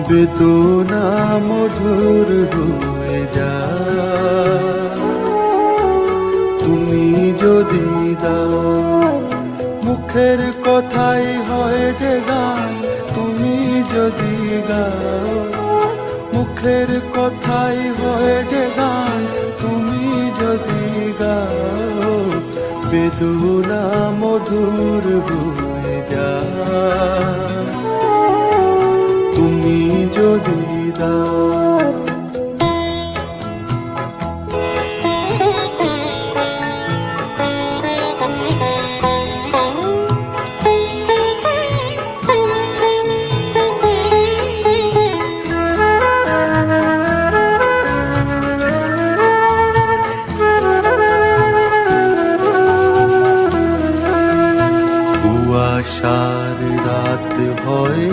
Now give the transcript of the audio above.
বেদনা মধুর হয়ে যায় তুমি যদি দাও। মুখের কথাই হয় যে গান তুমি যদি গাও, মুখের কথাই হয় যে গান তুমি যদি গাও, বেদনা মধুর হয়ে যায় তুমি যদি দাও।